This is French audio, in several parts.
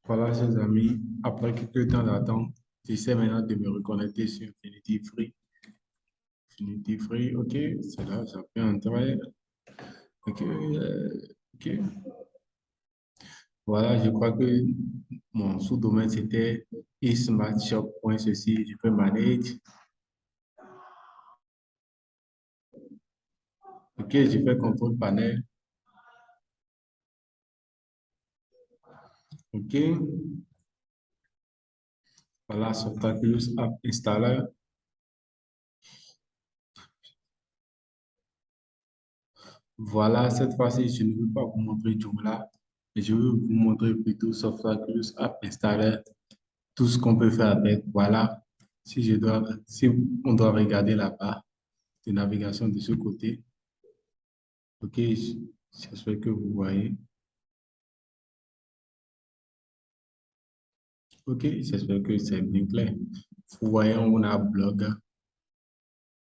Voilà, chers amis, après quelques temps d'attente, j'essaie maintenant de me reconnecter sur Infinity Free. Infinity Free, ok, c'est là, ça peut entrer. Ok, ok. Voilà, je crois que mon sous-domaine c'était eSmartShop.ceci. Je peux manage. Ok, je fais contrôle panel. Ok, voilà, Softaculous App Installer. Voilà, cette fois-ci, je ne veux pas vous montrer Joomla, mais je veux vous montrer plutôt Softaculous App Installer, tout ce qu'on peut faire avec. Voilà, si on doit regarder la barre de navigation de ce côté, ok, j'espère que vous voyez. Ok, j'espère que c'est bien clair. Vous voyez, on a blog.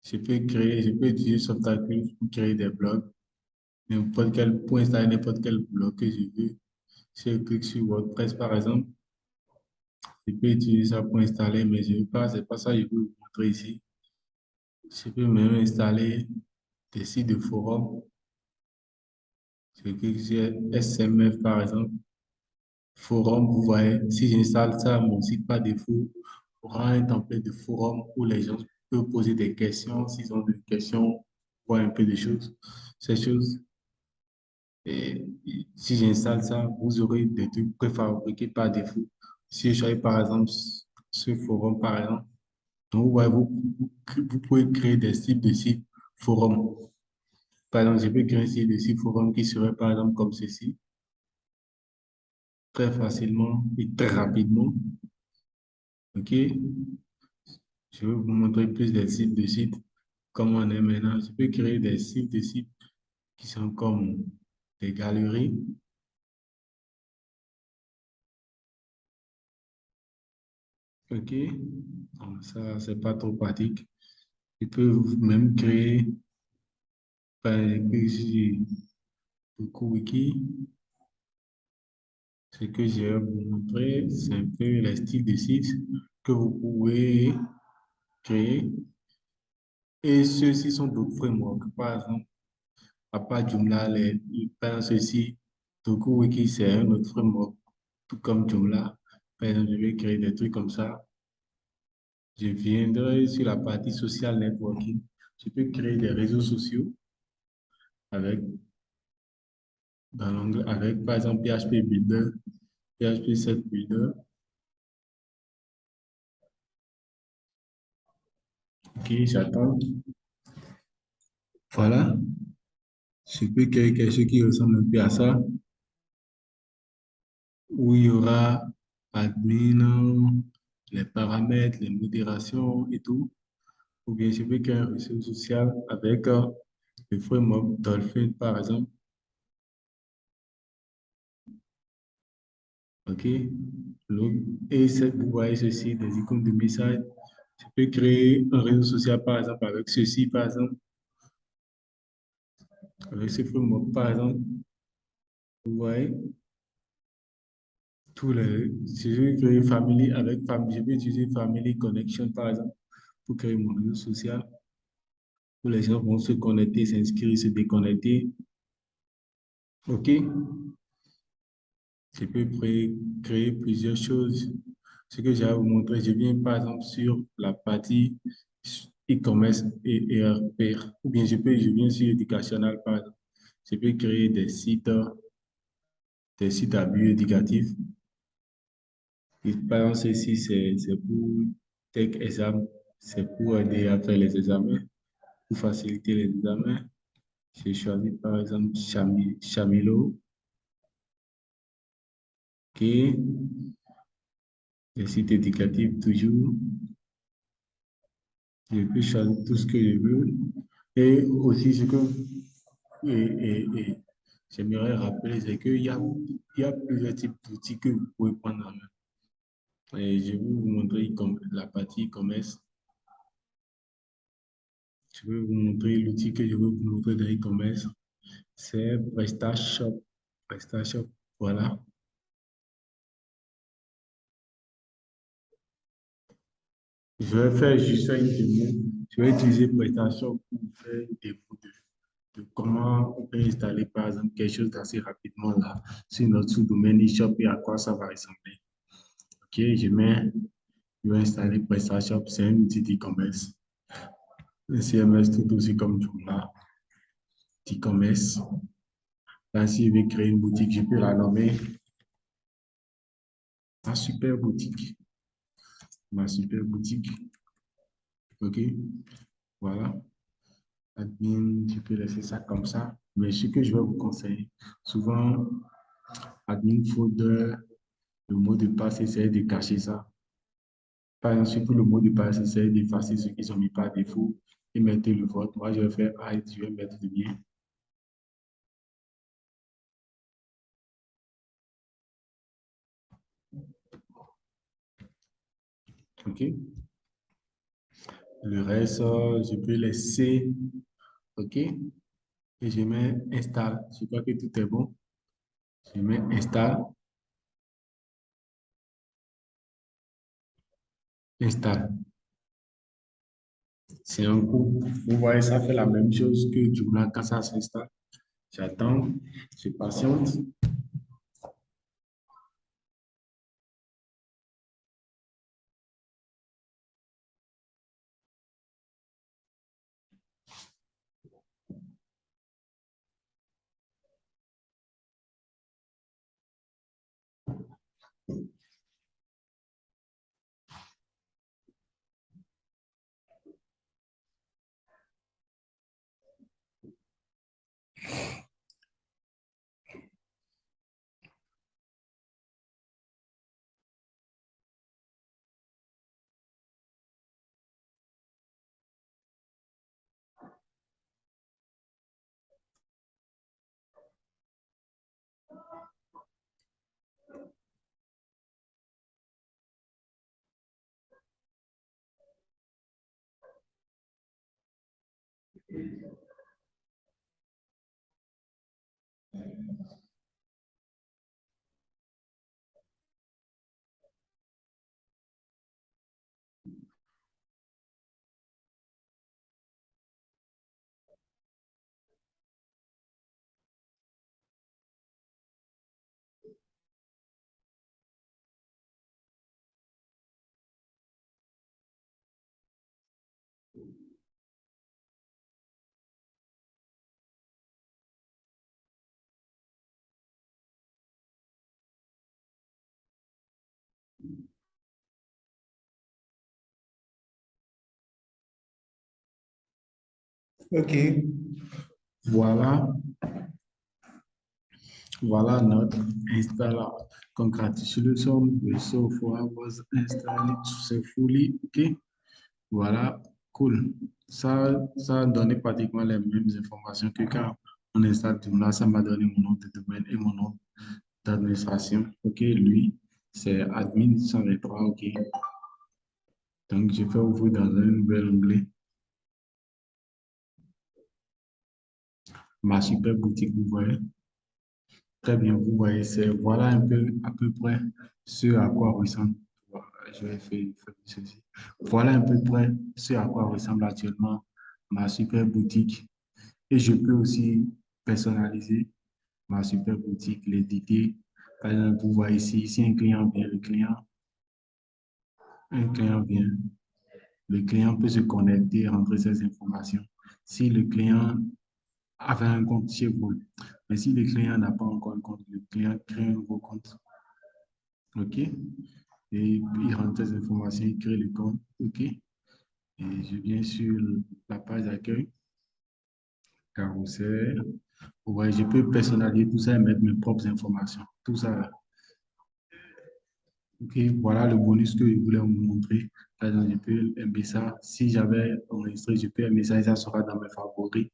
Je peux utiliser Softaculous pour créer des blogs, n'importe quel, pour installer n'importe quel blog que je veux. Si je clique sur WordPress, par exemple, je peux utiliser ça pour installer, mais je ne veux pas, c'est pas ça que je veux vous montrer ici. Je peux même installer des sites de forum. Je clique sur SMF par exemple. Forum, vous voyez, si j'installe ça, mon site par défaut aura un template de forum où les gens peuvent poser des questions, s'ils ont des questions, voir un peu de choses, ces choses. Et si j'installe ça, vous aurez des trucs préfabriqués par défaut. Si je choisis par exemple ce forum, par exemple, donc, ouais, vous pouvez créer des types de sites forums. Par exemple, je peux créer un site de site forum qui serait par exemple comme ceci, très facilement et très rapidement. OK? Je vais vous montrer plus des sites de sites comme on est maintenant. Je peux créer des sites de sites qui sont comme des galeries. OK? Donc, ça, c'est pas trop pratique. Je peux même créer, par exemple, ici, beaucoup wiki. Ce que je vais vous montrer, c'est un peu les styles de sites que vous pouvez créer. Et ceux-ci sont d'autres frameworks. Par exemple, à part Joomla, par exemple, ceci, TokuWiki, c'est un autre framework, tout comme Joomla. Par exemple, je vais créer des trucs comme ça. Je viendrai sur la partie social networking. Je peux créer des réseaux sociaux avec, dans l'onglet, avec, par exemple, PHP Builder, PHP 7 Builder. OK, j'attends. Voilà. Je peux créer quelque chose qui ressemble un peu à ça, où il y aura admin, les paramètres, les modérations et tout. Ou bien je peux créer un réseau social avec le framework Dolphin, par exemple. OK? Et vous voyez ceci, des icônes de message. Je peux créer un réseau social, par exemple, avec ceci, par exemple, avec ce framework, par exemple. Vous voyez? Si je veux créer Family avec Family, je peux utiliser Family Connection, par exemple, pour créer mon réseau social, où les gens vont se connecter, s'inscrire, se déconnecter. OK? Je peux créer plusieurs choses. Ce que j'ai à vous montrer, je viens par exemple sur la partie e-commerce et ERP, ou bien je viens sur éducationnel par exemple. Je peux créer des sites à but éducatif. Et par exemple, ceci, c'est pour Tech Exam, c'est pour aider à faire les examens, pour faciliter les examens. J'ai choisi par exemple Chamilo, qui est des sites éducatifs toujours. Je peux choisir tout ce que je veux. Et aussi, et j'aimerais rappeler, c'est il y a plusieurs types d'outils que vous pouvez prendre en main. Et je vais vous montrer comme la partie e-commerce. Je vais vous montrer l'outil que je veux vous montrer dans e-commerce. C'est PrestaShop. PrestaShop, voilà. Je vais faire juste une démo. Je vais utiliser PrestaShop pour faire une démo de comment on peut installer, par exemple, quelque chose d'assez rapidement là, sur notre sous-domaine eShop et à quoi ça va ressembler. OK, je vais installer PrestaShop, c'est un outil d'e-commerce. Un CMS tout aussi comme Joomla, d'e-commerce. Là, si je vais créer une boutique, je peux la nommer ma super boutique. Ma super boutique. OK, voilà. Admin, je peux laisser ça comme ça. Mais ce que je vais vous conseiller, souvent, admin folder, le mot de passe, essayez de cacher ça. Par exemple, surtout le mot de passe, essayez d'effacer ceux qui sont mis par défaut et mettez le vôtre. Moi, je vais faire hide, je vais mettre le mien. OK. Le reste, je peux laisser. OK. Et je mets install. Je crois que tout est bon. Je mets install. Install. C'est un coup. Vous voyez, ça fait la même chose que Joomla quand ça s'installe. J'attends, je patiente. OK. Voilà, voilà notre install. Congratulations, the software was installed successfully. OK. Voilà, cool. Ça a donné pratiquement les mêmes informations que quand on installe Joomla, ça m'a donné mon nom de domaine et mon nom d'administration. OK, lui, c'est admin 123. OK. Donc, je vais ouvrir dans un nouvel onglet ma super boutique, vous voyez. Très bien, vous voyez, c'est voilà un peu à peu près ce à quoi ressemble. Voilà, je vais faire ceci. Voilà un peu près ce à quoi ressemble actuellement ma super boutique. Et je peux aussi personnaliser ma super boutique, l'éditer. Par exemple, vous voyez ici, si un client vient, un client vient, le client peut se connecter et rentrer ses informations. Si le client avait un compte chez vous, mais si le client n'a pas encore un compte, le client crée un nouveau compte. OK? Et il rentre ses informations, il crée le compte. OK? Et je viens sur la page d'accueil, carrousel. Vous voyez, je peux personnaliser tout ça et mettre mes propres informations. Tout ça. OK, voilà le bonus que je voulais vous montrer. Par exemple, je peux aimer ça. Si j'avais enregistré, je peux aimer ça et ça sera dans mes favoris.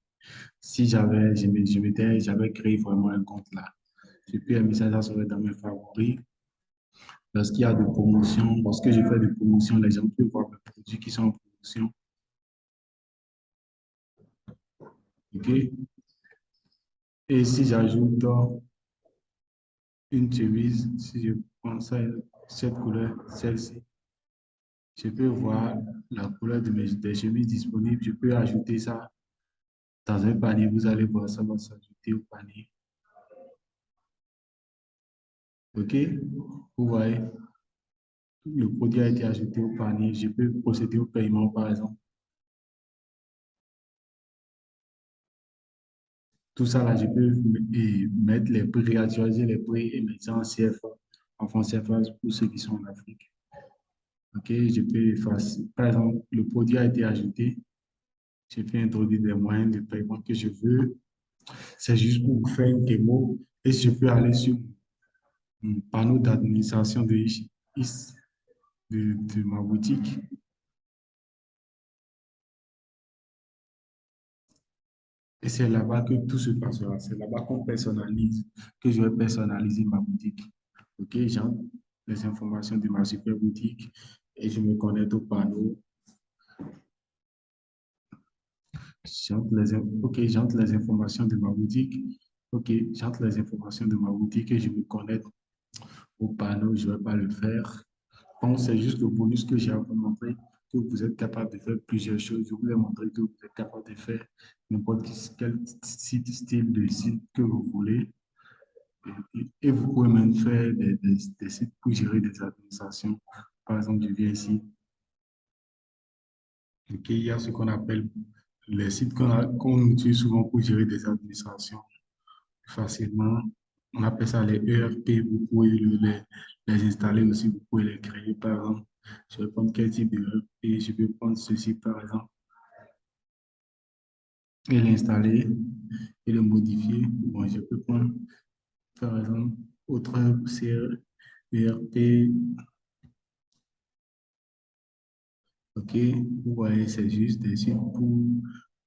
Si j'avais créé vraiment un compte là. Je peux aimer ça, ça serait dans mes favoris. Lorsqu'il y a des promotions, lorsque je fais des promotions, les gens peuvent voir mes produits qui sont en promotion. OK? Et si j'ajoute une chemise, si je prends ça, cette couleur, celle-ci, Je peux voir la couleur des chemises disponibles. Je peux ajouter ça dans un panier. Vous allez voir, ça va s'ajouter au panier. OK? Vous voyez, le produit a été ajouté au panier. Je peux procéder au paiement, par exemple. Tout ça, là, je peux mettre les prix, réactualiser les prix et mettre ça en CFA, en francs CFA pour ceux qui sont en Afrique. OK? Je peux faire, par exemple, le produit a été ajouté. Je peux introduire des moyens de paiement que je veux. C'est juste pour vous faire une démo. Et je peux aller sur mon panneau d'administration de ma boutique. Et c'est là-bas que tout se passera. C'est là-bas qu'on personnalise, que je vais personnaliser ma boutique. OK, j'entre les informations de ma super boutique et je me connecte au panneau. OK, j'entre les informations de ma boutique. OK, j'entre les informations de ma boutique et je me connecte au panneau. Je ne vais pas le faire. Bon, c'est juste le bonus que j'ai à vous montrer, que vous êtes capable de faire plusieurs choses. Je vous ai montré que vous êtes capable de faire n'importe quel style de site que vous voulez. Et vous pouvez même faire des sites pour gérer des administrations. Par exemple, je viens ici. Ok, il y a ce qu'on appelle les sites qu'on utilise souvent pour gérer des administrations facilement. On appelle ça les ERP. Vous pouvez les installer aussi. Vous pouvez les créer, par exemple. Je vais prendre quel type de ERP. Je vais prendre ceci, par exemple, et l'installer et le modifier. Bon, je peux prendre, par exemple, autre ERP. OK, vous voyez, c'est juste des sites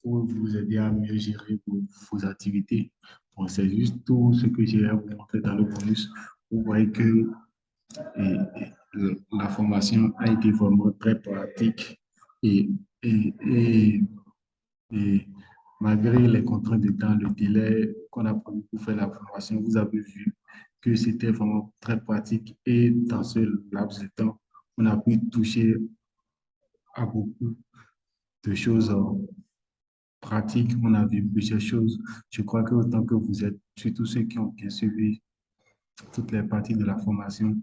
pour vous aider à mieux gérer vos activités. Bon, c'est juste tout ce que j'ai à vous montrer dans le bonus. Vous voyez que la formation a été vraiment très pratique et, et, et, et malgré les contraintes de temps, le délai qu'on a pris pour faire la formation, vous avez vu que c'était vraiment très pratique et dans ce laps de temps, on a pu toucher à beaucoup de choses pratiques, on a vu plusieurs choses. Je crois que autant que vous êtes, surtout ceux qui ont bien suivi toutes les parties de la formation,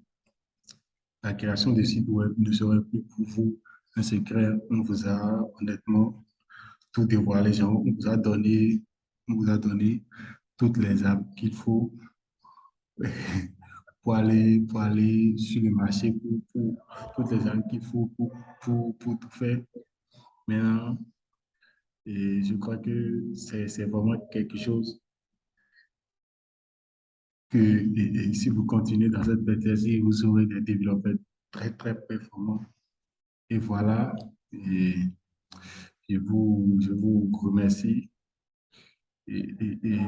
la création des sites web ne serait plus pour vous un secret. On vous a honnêtement tout dévoilé, genre, on vous a donné toutes les armes qu'il faut pour aller sur le marché, toutes les armes qu'il faut pour tout faire. Maintenant, et je crois que c'est vraiment quelque chose que et si vous continuez dans cette bêtise, vous aurez des développeurs très, très performants. Et voilà, et je vous remercie et, et, et,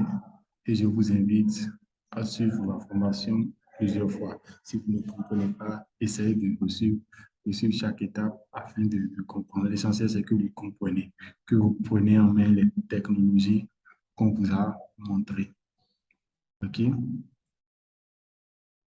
et je vous invite à suivre la formation plusieurs fois. Si vous ne comprenez pas, essayez de suivre chaque étape afin de comprendre. L'essentiel, c'est que vous comprenez, que vous prenez en main les technologies qu'on vous a montrées. OK?